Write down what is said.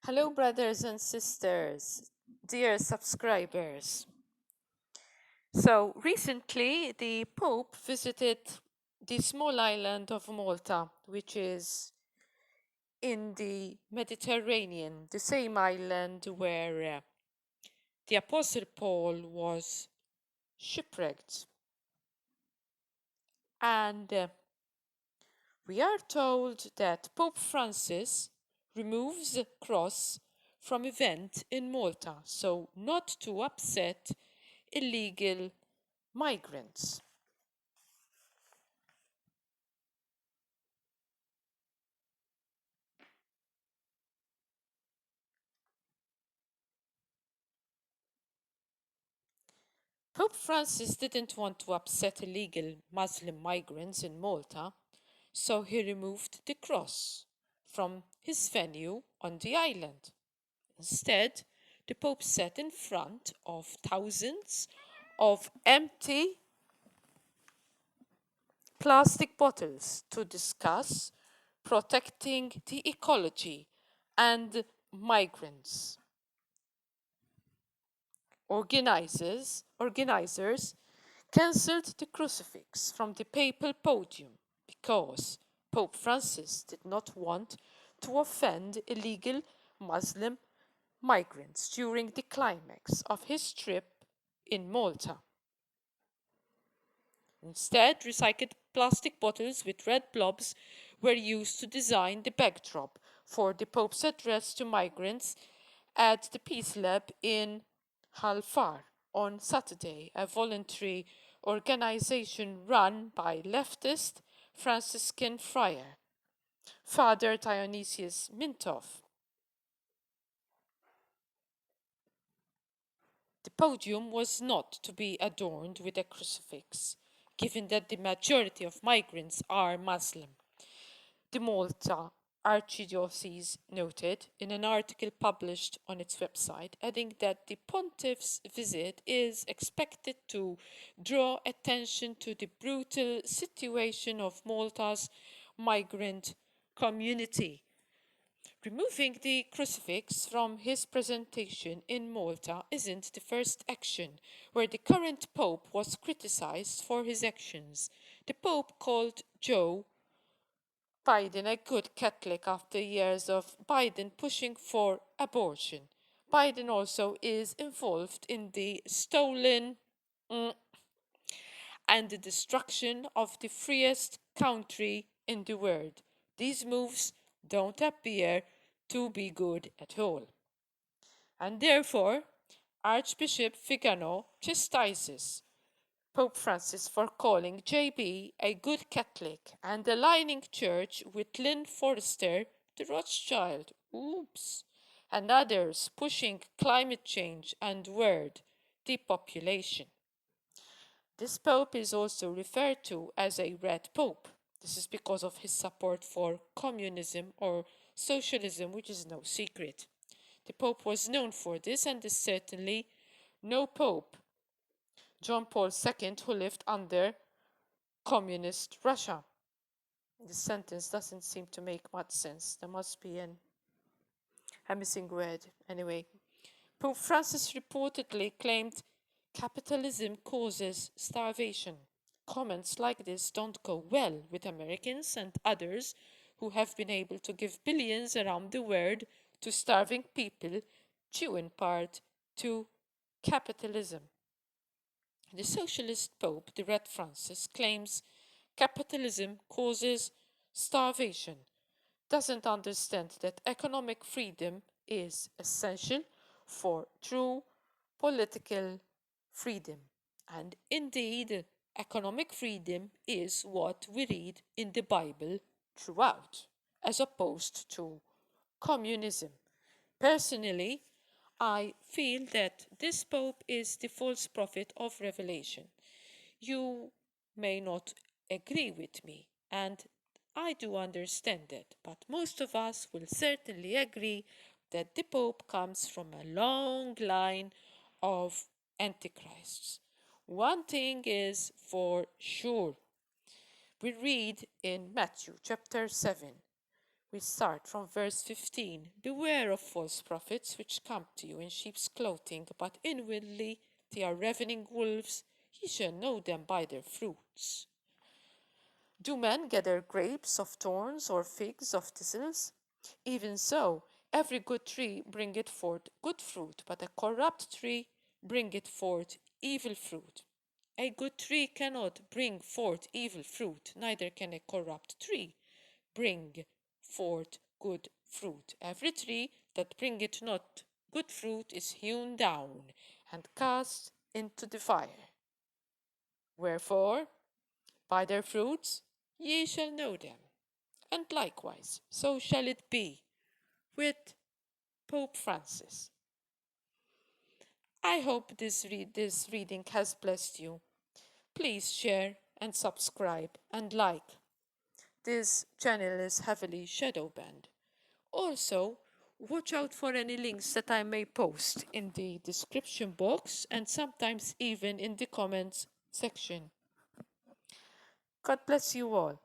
Hello, brothers and sisters, dear subscribers. So, recently the Pope visited the small island of Malta, which is in the Mediterranean, the same island where the Apostle Paul was shipwrecked. And we are told that Pope Francis removes the cross from event in Malta, so not to upset illegal migrants. Pope Francis didn't want to upset illegal Muslim migrants in Malta, so he removed the cross from his venue on the island. Instead, the Pope sat in front of thousands of empty plastic bottles to discuss protecting the ecology and migrants. Organizers cancelled the crucifix from the papal podium because Pope Francis did not want to offend illegal Muslim migrants during the climax of his trip in Malta. Instead, recycled plastic bottles with red blobs were used to design the backdrop for the Pope's address to migrants at the Peace Lab in Hal Far on Saturday, a voluntary organization run by leftist Franciscan friar Father Dionysius Mintoff. The podium was not to be adorned with a crucifix, given that the majority of migrants are Muslim. The Malta Archdiocese noted in an article published on its website, adding that the pontiff's visit is expected to draw attention to the brutal situation of Malta's migrant community. Removing the crucifix from his presentation in Malta isn't the first action where the current pope was criticized for his actions. The pope called Joe Biden a good Catholic after years of Biden pushing for abortion. Biden also is involved in the stolen and the destruction of the freest country in the world. These moves don't appear to be good at all. And therefore, Archbishop Vigano chastises Pope Francis for calling JB a good Catholic and aligning church with Lynn Forrester, the Rothschild, oops, and others pushing climate change and word depopulation. This pope is also referred to as a red pope. This is because of his support for communism or socialism, which is no secret. The pope was known for this and is certainly no pope John Paul II, who lived under communist Russia. This sentence doesn't seem to make much sense. There must be a missing word. Anyway, Pope Francis reportedly claimed capitalism causes starvation. Comments like this don't go well with Americans and others who have been able to give billions around the world to starving people, due in part to capitalism. The socialist pope, the Red Francis, claims capitalism causes starvation, doesn't understand that economic freedom is essential for true political freedom. And indeed, economic freedom is what we read in the Bible throughout, as opposed to communism. Personally, I feel that this Pope is the false prophet of Revelation. You may not agree with me, and I do understand that, but most of us will certainly agree that the Pope comes from a long line of antichrists. One thing is for sure. We read in Matthew chapter 7, We start from verse 15. Beware of false prophets which come to you in sheep's clothing, but inwardly they are ravening wolves. Ye shall know them by their fruits. Do men gather grapes of thorns or figs of thistles? Even so, every good tree bringeth forth good fruit, but a corrupt tree bringeth forth evil fruit. A good tree cannot bring forth evil fruit, neither can a corrupt tree bring forth good fruit. Every tree that bringeth not good fruit is hewn down and cast into the fire. Wherefore, by their fruits ye shall know them. And likewise, so shall it be with Pope Francis. I hope this reading has blessed you. Please share and subscribe and like. This channel is heavily shadow banned. Also, watch out for any links that I may post in the description box and sometimes even in the comments section. God bless you all.